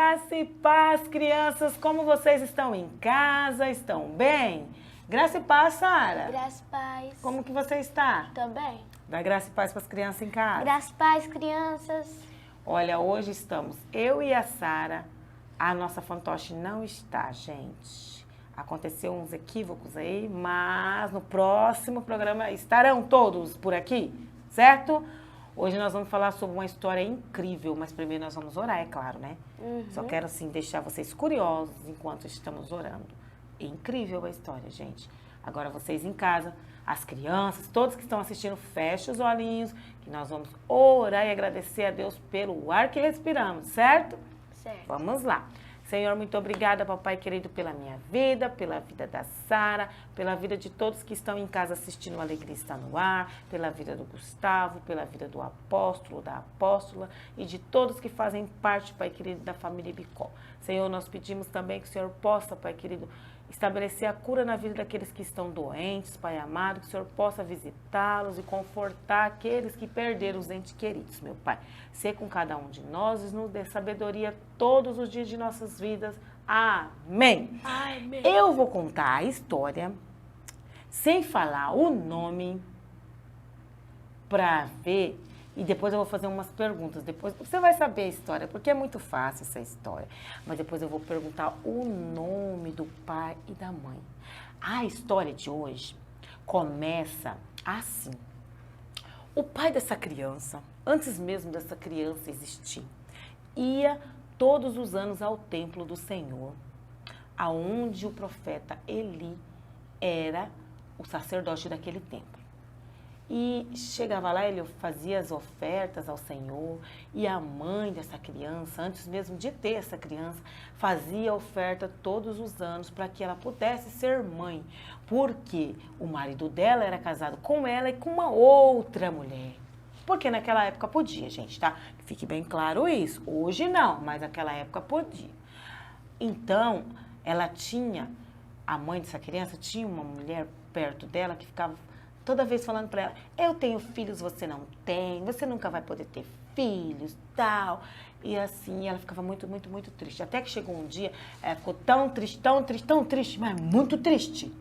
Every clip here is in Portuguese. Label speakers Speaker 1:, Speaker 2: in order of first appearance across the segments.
Speaker 1: Graça e paz, crianças, como vocês estão em casa? Estão bem? Graça e paz, Sara.
Speaker 2: Graça e paz.
Speaker 1: Como que você está?
Speaker 2: Tô bem.
Speaker 1: Dá graça e paz para as crianças em casa.
Speaker 2: Graça e paz, crianças.
Speaker 1: Olha, hoje estamos eu e a Sara. A nossa fantoche não está, gente. Aconteceu uns equívocos aí, mas no próximo programa estarão todos por aqui, certo? Hoje nós vamos falar sobre uma história incrível, mas primeiro nós vamos orar, é claro, né? Só quero, assim, deixar vocês curiosos enquanto estamos orando. É incrível a história, gente. Agora vocês em casa, as crianças, todos que estão assistindo, fechem os olhinhos, que nós vamos orar e agradecer a Deus pelo ar que respiramos, certo?
Speaker 2: Certo.
Speaker 1: Vamos lá. Senhor, muito obrigada, papai querido, pela minha vida, pela vida da Sara, pela vida de todos que estão em casa assistindo o Alegria Está no Ar, pela vida do Gustavo, pela vida do apóstolo, da apóstola e de todos que fazem parte, pai querido, da família Bicol. Senhor, nós pedimos também que o Senhor possa, pai querido, estabelecer a cura na vida daqueles que estão doentes, Pai amado, que o Senhor possa visitá-los e confortar aqueles que perderam os entes queridos, meu Pai. Ser com cada um de nós e nos dê sabedoria todos os dias de nossas vidas. Amém.
Speaker 2: Amém.
Speaker 1: Eu vou contar a história sem falar o nome para ver. E depois eu vou fazer umas perguntas. Depois você vai saber a história, porque é muito fácil essa história. Mas depois eu vou perguntar o nome do pai e da mãe. A história de hoje começa assim. O pai dessa criança, antes mesmo dessa criança existir, ia todos os anos ao templo do Senhor, aonde o profeta Eli era o sacerdote daquele templo. E chegava lá, ele fazia as ofertas ao Senhor, e a mãe dessa criança, antes mesmo de ter essa criança, fazia oferta todos os anos para que ela pudesse ser mãe, porque o marido dela era casado com ela e com uma outra mulher. Porque naquela época podia, gente, tá? Fique bem claro isso. Hoje não, mas naquela época podia. Então, a mãe dessa criança tinha uma mulher perto dela que ficava toda vez falando para ela, eu tenho filhos, você não tem, você nunca vai poder ter filhos, tal. E assim, ela ficava muito, muito, muito triste. Até que chegou um dia, ela ficou tão triste, tão triste, tão triste, mas muito triste.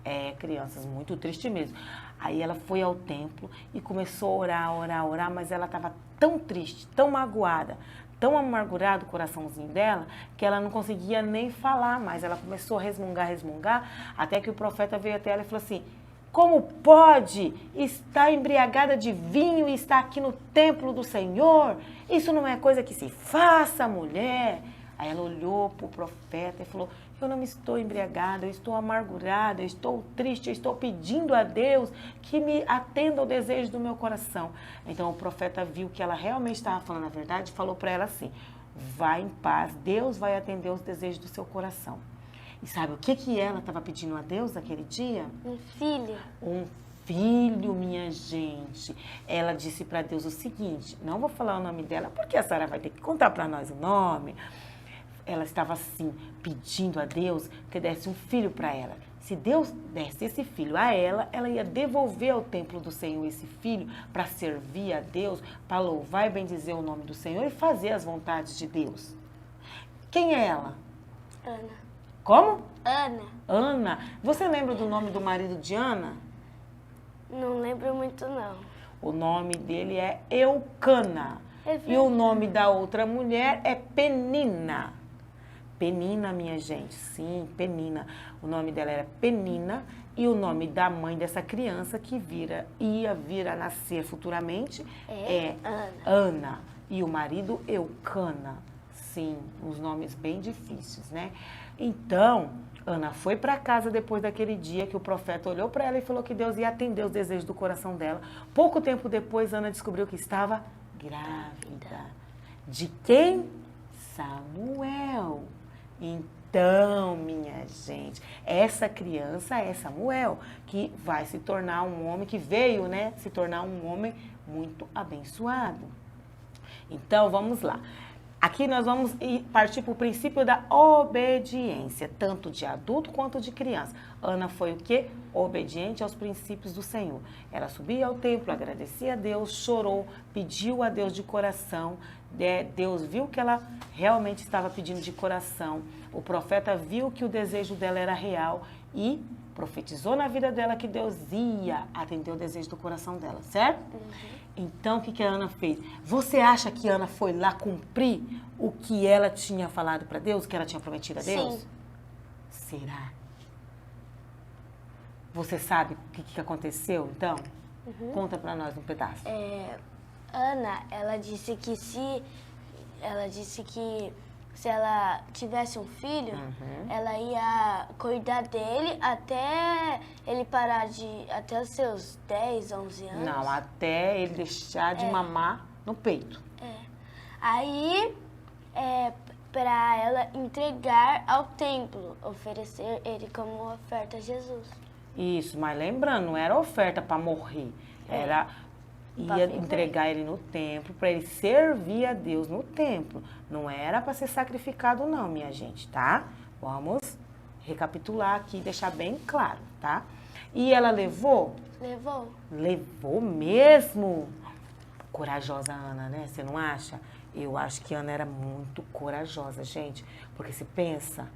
Speaker 1: É, crianças, muito triste mesmo. Aí ela foi ao templo e começou a orar, orar, orar, mas ela estava tão triste, tão magoada, tão amargurado o coraçãozinho dela, que ela não conseguia nem falar mais. Ela começou a resmungar, resmungar, até que o profeta veio até ela e falou assim, como pode estar embriagada de vinho e estar aqui no templo do Senhor? Isso não é coisa que se faça, mulher. Aí ela olhou para o profeta e falou, eu não estou embriagada, eu estou amargurada, eu estou triste, eu estou pedindo a Deus que me atenda ao desejo do meu coração. Então o profeta viu que ela realmente estava falando a verdade e falou para ela assim, vá em paz, Deus vai atender os desejos do seu coração. E sabe o que ela estava pedindo a Deus naquele dia?
Speaker 2: Um filho.
Speaker 1: Um filho, minha gente. Ela disse para Deus o seguinte, não vou falar o nome dela, porque a Sara vai ter que contar para nós o nome. Ela estava assim, pedindo a Deus que desse um filho para ela. Se Deus desse esse filho a ela, ela ia devolver ao templo do Senhor esse filho para servir a Deus, para louvar e bendizer o nome do Senhor e fazer as vontades de Deus. Quem é ela?
Speaker 2: Ana.
Speaker 1: Como?
Speaker 2: Ana.
Speaker 1: Ana. Você lembra do nome do marido de Ana?
Speaker 2: Não lembro muito, não.
Speaker 1: O nome dele é Eucana. E o nome da outra mulher é Penina. Penina, minha gente. Sim, Penina. O nome dela era Penina. E o nome da mãe dessa criança que ia vir a nascer futuramente é Ana. E o marido Eucana. Sim, uns nomes bem difíceis, né? Então, Ana foi para casa depois daquele dia que o profeta olhou para ela e falou que Deus ia atender os desejos do coração dela. Pouco tempo depois, Ana descobriu que estava grávida. De quem? Samuel. Então, minha gente, essa criança é Samuel, que vai se tornar um homem, que veio, né, se tornar um homem muito abençoado. Então, vamos lá. Aqui nós vamos partir para o princípio da obediência, tanto de adulto quanto de criança. Ana foi o quê? Obediente aos princípios do Senhor. Ela subia ao templo, agradecia a Deus, chorou, pediu a Deus de coração. Deus viu que ela realmente estava pedindo de coração. O profeta viu que o desejo dela era real e profetizou na vida dela que Deus ia atender o desejo do coração dela, certo? Então, o que a Ana fez? Você acha que Ana foi lá cumprir o que ela tinha falado para Deus, o que ela tinha prometido a Deus?
Speaker 2: Sim.
Speaker 1: Será? Você sabe o que aconteceu, então? Conta para nós um pedaço.
Speaker 2: Ana, ela disse que se ela tivesse um filho, ela ia cuidar dele até ele parar até os seus 10, 11 anos.
Speaker 1: Não, até ele deixar de mamar no peito.
Speaker 2: Aí, para ela entregar ao templo, oferecer ele como oferta a Jesus.
Speaker 1: Isso, mas lembrando, não era oferta para morrer, ia entregar ele no templo, para ele servir a Deus no templo. Não era para ser sacrificado não, minha gente, tá? Vamos recapitular aqui e deixar bem claro, tá? E ela levou?
Speaker 2: Levou.
Speaker 1: Levou mesmo. Corajosa Ana, né? Você não acha? Eu acho que Ana era muito corajosa, gente. Porque se pensa,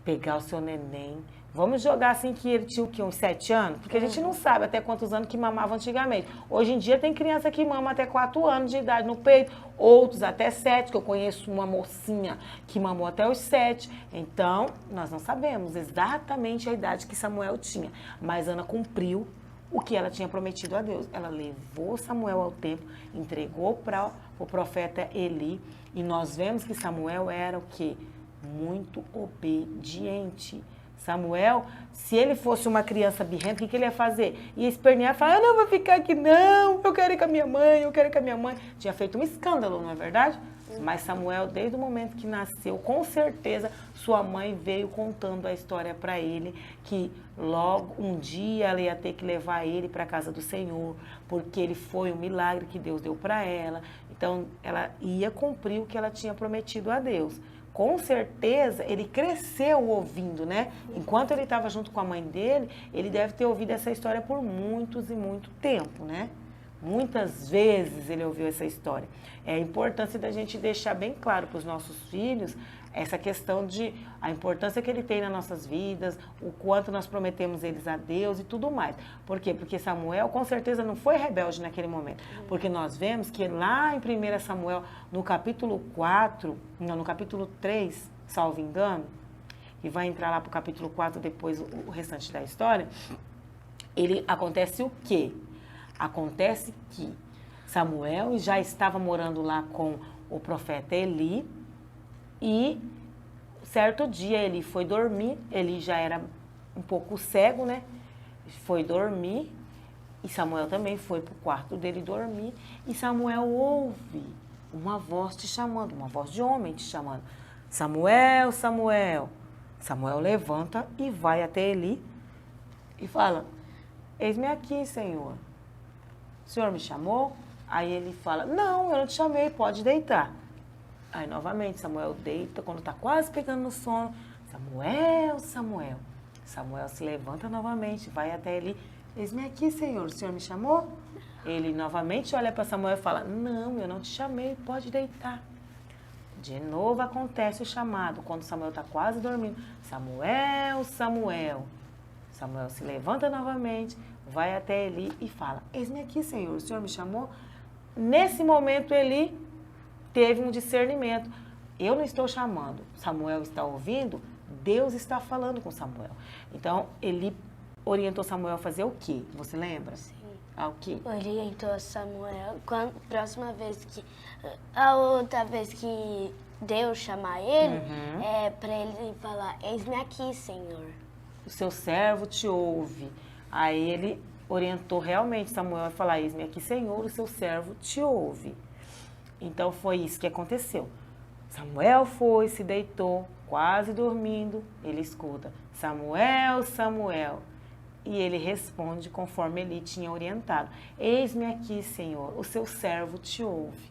Speaker 1: pegar o seu neném... Vamos jogar assim que ele tinha o quê? Uns 7 anos? Porque a gente não sabe até quantos anos que mamava antigamente. Hoje em dia tem criança que mama até 4 anos de idade no peito, outros até 7, que eu conheço uma mocinha que mamou até os 7. Então, nós não sabemos exatamente a idade que Samuel tinha. Mas Ana cumpriu o que ela tinha prometido a Deus. Ela levou Samuel ao templo, entregou para o profeta Eli. E nós vemos que Samuel era o quê? Muito obediente. Samuel, se ele fosse uma criança birrenta, o que ele ia fazer? Ia espernear e falar, eu não vou ficar aqui não, eu quero ir com a minha mãe, eu quero ir com a minha mãe. Tinha feito um escândalo, não é verdade? Mas Samuel, desde o momento que nasceu, com certeza, sua mãe veio contando a história para ele, que logo um dia ela ia ter que levar ele para a casa do Senhor, porque ele foi um milagre que Deus deu para ela. Então, ela ia cumprir o que ela tinha prometido a Deus. Com certeza, ele cresceu ouvindo, né? Enquanto ele estava junto com a mãe dele, ele deve ter ouvido essa história por muitos e muito tempo, né? Muitas vezes ele ouviu essa história. É a importância da gente deixar bem claro para os nossos filhos essa questão de a importância que ele tem nas nossas vidas, o quanto nós prometemos eles a Deus e tudo mais. Por quê? Porque Samuel com certeza não foi rebelde naquele momento. Porque nós vemos que lá em 1 Samuel, no capítulo 4, não, no capítulo 3, salvo engano, e vai entrar lá para o capítulo 4 depois o restante da história, acontece o quê? Acontece que Samuel já estava morando lá com o profeta Eli e certo dia Eli foi dormir, Eli já era um pouco cego, né? Foi dormir e Samuel também foi para o quarto dele dormir e Samuel ouve uma voz te chamando, uma voz de homem te chamando. Samuel, Samuel. Samuel levanta e vai até Eli e fala, eis-me aqui, Senhor. O Senhor me chamou? Aí ele fala, não, eu não te chamei, pode deitar. Aí novamente Samuel deita, quando está quase pegando no sono, Samuel, Samuel. Samuel se levanta novamente, vai até Eli, eis-me aqui, Senhor, o Senhor me chamou? Ele novamente olha para Samuel e fala, não, eu não te chamei, pode deitar. De novo acontece o chamado, quando Samuel está quase dormindo, Samuel, Samuel. Samuel se levanta novamente, vai até Eli e fala, eis-me aqui, Senhor, o Senhor me chamou? Nesse momento, Eli teve um discernimento. Eu não estou chamando, Samuel está ouvindo, Deus está falando com Samuel. Então, Eli orientou Samuel a fazer o quê? Você lembra?
Speaker 2: Sim.
Speaker 1: O quê?
Speaker 2: Orientou Samuel, a outra vez que Deus chamar ele, para ele falar, eis-me aqui, Senhor.
Speaker 1: O seu servo te ouve. Aí ele orientou realmente Samuel a falar, eis-me aqui, Senhor, o seu servo te ouve. Então foi isso que aconteceu. Samuel foi, se deitou, quase dormindo, ele escuta, Samuel, Samuel. E ele responde conforme ele tinha orientado, eis-me aqui, Senhor, o seu servo te ouve.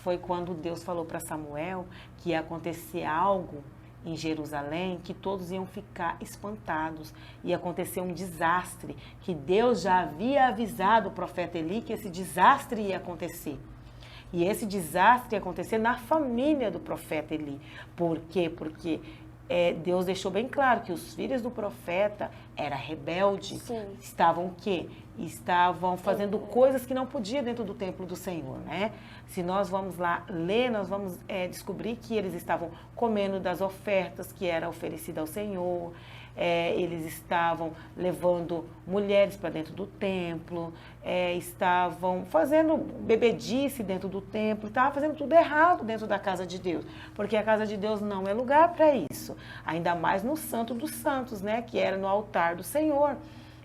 Speaker 1: foi quando Deus falou para Samuel que ia acontecer algo em Jerusalém, que todos iam ficar espantados, ia acontecer um desastre, que Deus já havia avisado o profeta Eli que esse desastre ia acontecer. E esse desastre ia acontecer na família do profeta Eli. Por quê? Porque Deus deixou bem claro que os filhos do profeta eram rebeldes.
Speaker 2: Sim.
Speaker 1: Estavam o quê? Estavam fazendo coisas que não podia dentro do templo do Senhor, né? Se nós vamos lá ler, nós vamos descobrir que eles estavam comendo das ofertas que era oferecida ao Senhor. Eles estavam levando mulheres para dentro do templo, estavam fazendo bebedice dentro do templo, estavam fazendo tudo errado dentro da casa de Deus, porque a casa de Deus não é lugar para isso, ainda mais no Santo dos Santos, né, que era no altar do Senhor.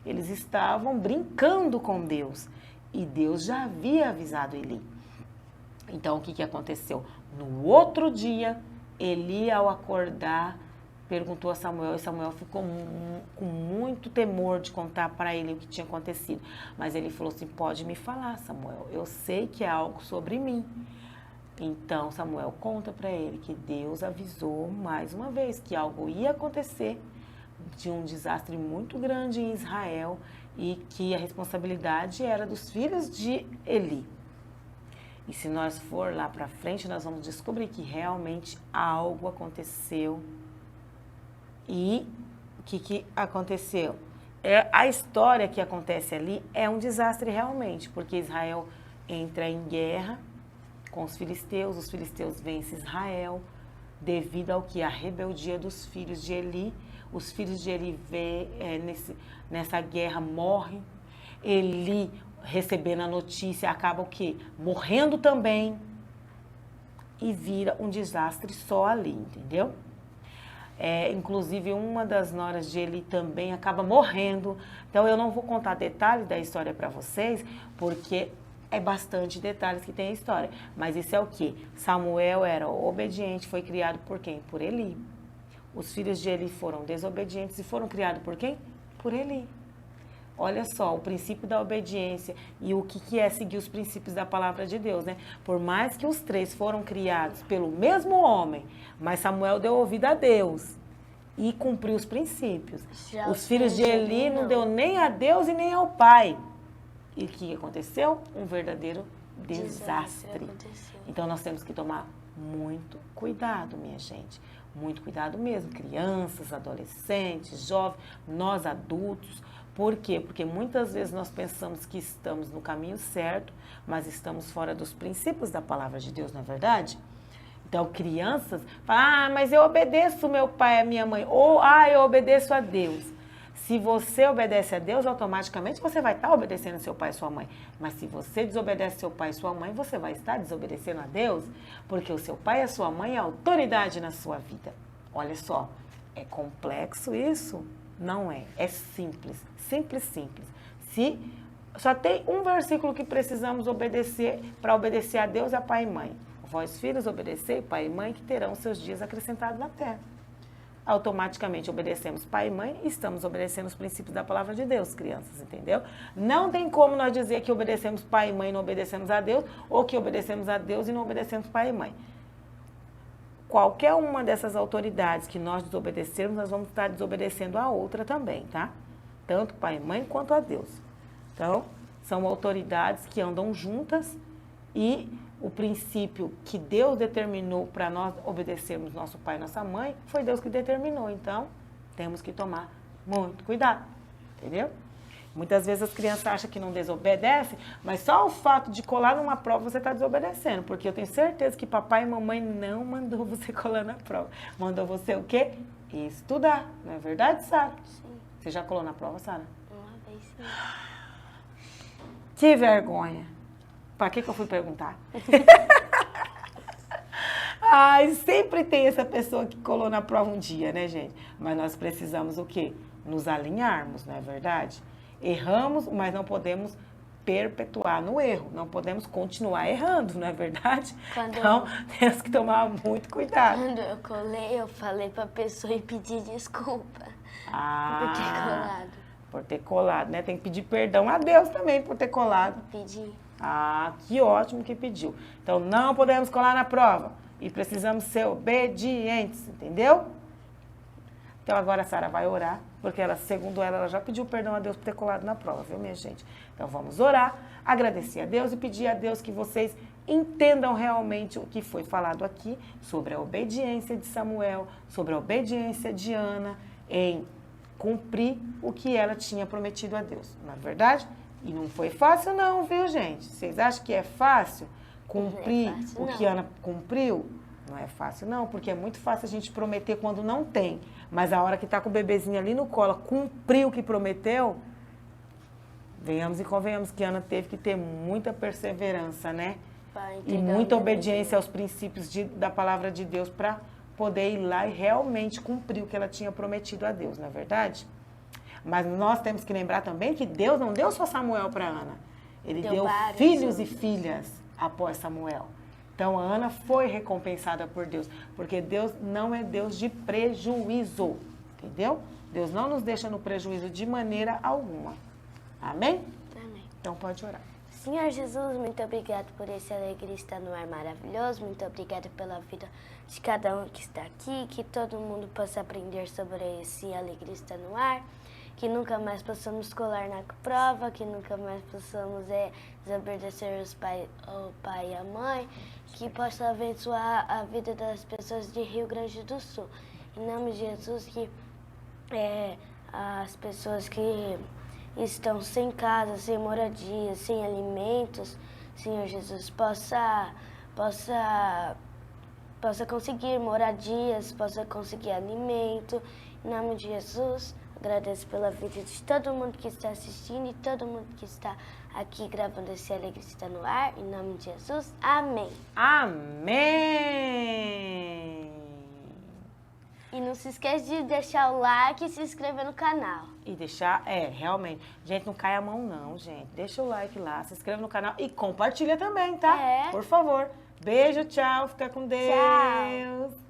Speaker 1: Eles estavam brincando com Deus e Deus já havia avisado Eli. Então, o que aconteceu? No outro dia, Eli, ao acordar, perguntou a Samuel, e Samuel ficou com muito temor de contar para ele o que tinha acontecido. Mas ele falou assim, pode me falar, Samuel, eu sei que é algo sobre mim. Então Samuel conta para ele que Deus avisou mais uma vez que algo ia acontecer, de um desastre muito grande em Israel e que a responsabilidade era dos filhos de Eli. E se nós for lá para frente, nós vamos descobrir que realmente algo aconteceu. E o que aconteceu? A história que acontece ali é um desastre realmente, porque Israel entra em guerra com os filisteus vencem Israel, devido ao que? A rebeldia dos filhos de Eli. Os filhos de Eli nessa guerra morrem. Eli, recebendo a notícia, acaba o quê? Morrendo também. E vira um desastre só ali, entendeu? Inclusive, uma das noras de Eli também acaba morrendo. Então, eu não vou contar detalhes da história para vocês, porque é bastante detalhes que tem a história. Mas isso é o quê? Samuel era obediente, foi criado por quem? Por Eli. Os filhos de Eli foram desobedientes e foram criados por quem? Por Eli. Olha só, o princípio da obediência e o que é seguir os princípios da palavra de Deus, né? Por mais que os três foram criados pelo mesmo homem, mas Samuel deu ouvido a Deus e cumpriu os princípios. Os filhos de Eli não deu nem a Deus e nem ao pai. E o que aconteceu? Um verdadeiro desastre. Então nós temos que tomar muito cuidado, minha gente. Muito cuidado mesmo. Crianças, adolescentes, jovens, nós adultos. Por quê? Porque muitas vezes nós pensamos que estamos no caminho certo, mas estamos fora dos princípios da palavra de Deus, não é verdade? Então, crianças falam, mas eu obedeço meu pai e a minha mãe, ou, eu obedeço a Deus. Se você obedece a Deus, automaticamente você vai estar obedecendo seu pai e sua mãe. Mas se você desobedece seu pai e sua mãe, você vai estar desobedecendo a Deus, porque o seu pai e a sua mãe é autoridade na sua vida. Olha só, é complexo isso? Não é, é simples, simples. Só tem um versículo que precisamos obedecer para obedecer a Deus, a pai e mãe. Vós, filhos, obedecei pai e mãe, que terão seus dias acrescentados na terra. Automaticamente obedecemos pai e mãe e estamos obedecendo os princípios da palavra de Deus, crianças, entendeu? Não tem como nós dizer que obedecemos pai e mãe e não obedecemos a Deus, ou que obedecemos a Deus e não obedecemos pai e mãe. Qualquer uma dessas autoridades que nós desobedecermos, nós vamos estar desobedecendo a outra também, tá? Tanto pai e mãe quanto a Deus. Então, são autoridades que andam juntas e o princípio que Deus determinou para nós obedecermos nosso pai e nossa mãe, foi Deus que determinou. Então, temos que tomar muito cuidado, entendeu? Muitas vezes as crianças acham que não desobedecem, mas só o fato de colar numa prova você está desobedecendo, porque eu tenho certeza que papai e mamãe não mandou você colar na prova. Mandou você o quê? Estudar. Não é verdade, Sara?
Speaker 2: Sim.
Speaker 1: Você já colou na prova, Sara?
Speaker 2: Uma vez sim.
Speaker 1: Que vergonha. Para que eu fui perguntar? Sempre tem essa pessoa que colou na prova um dia, né, gente? Mas nós precisamos o quê? Nos alinharmos, não é verdade? Erramos, mas não podemos perpetuar no erro. Não podemos continuar errando, não é verdade? Então, temos que tomar muito cuidado.
Speaker 2: Quando eu colei, eu falei para a pessoa e pedi desculpa por ter colado.
Speaker 1: Por ter colado, né? Tem que pedir perdão a Deus também por ter colado.
Speaker 2: Pedi.
Speaker 1: Ah, que ótimo que pediu. Então, não podemos colar na prova e precisamos ser obedientes, entendeu? Então, agora a Sara vai orar, porque ela, segundo ela já pediu perdão a Deus por ter colado na prova, viu, minha gente? Então, vamos orar, agradecer a Deus e pedir a Deus que vocês entendam realmente o que foi falado aqui sobre a obediência de Samuel, sobre a obediência de Ana em cumprir o que ela tinha prometido a Deus. Não é verdade? E não foi fácil não, viu, gente? Vocês acham que é fácil cumprir o que Ana cumpriu? Não é fácil não, porque é muito fácil a gente prometer quando não tem. Mas a hora que tá com o bebezinho ali no colo, cumprir o que prometeu, venhamos e convenhamos que Ana teve que ter muita perseverança, né? E muita obediência aos princípios da palavra de Deus para poder ir lá e realmente cumprir o que ela tinha prometido a Deus, não é verdade? Mas nós temos que lembrar também que Deus não deu só Samuel para Ana. Ele deu filhos e filhas após Samuel. Então, a Ana foi recompensada por Deus, porque Deus não é Deus de prejuízo, entendeu? Deus não nos deixa no prejuízo de maneira alguma. Amém?
Speaker 2: Amém.
Speaker 1: Então, pode orar.
Speaker 2: Senhor Jesus, muito obrigado por esse Alegria Está no Ar maravilhoso. Muito obrigada pela vida de cada um que está aqui. Que todo mundo possa aprender sobre esse Alegria Está no Ar. Que nunca mais possamos colar na prova. Que nunca mais possamos desobedecer o pai e a mãe. Que possa abençoar a vida das pessoas de Rio Grande do Sul. Em nome de Jesus, que as pessoas que estão sem casa, sem moradia, sem alimentos, Senhor Jesus, possa conseguir moradias, possa conseguir alimento. Em nome de Jesus, agradeço pela vida de todo mundo que está assistindo e todo mundo que está aqui gravando esse Alegria Está no Ar. Em nome de Jesus, amém.
Speaker 1: Amém!
Speaker 2: E não se esqueça de deixar o like e se inscrever no canal.
Speaker 1: E deixar, realmente. Gente, não cai a mão não, gente. Deixa o like lá, se inscreve no canal e compartilha também, tá? Por favor. Beijo, tchau. Fica com Deus.
Speaker 2: Tchau.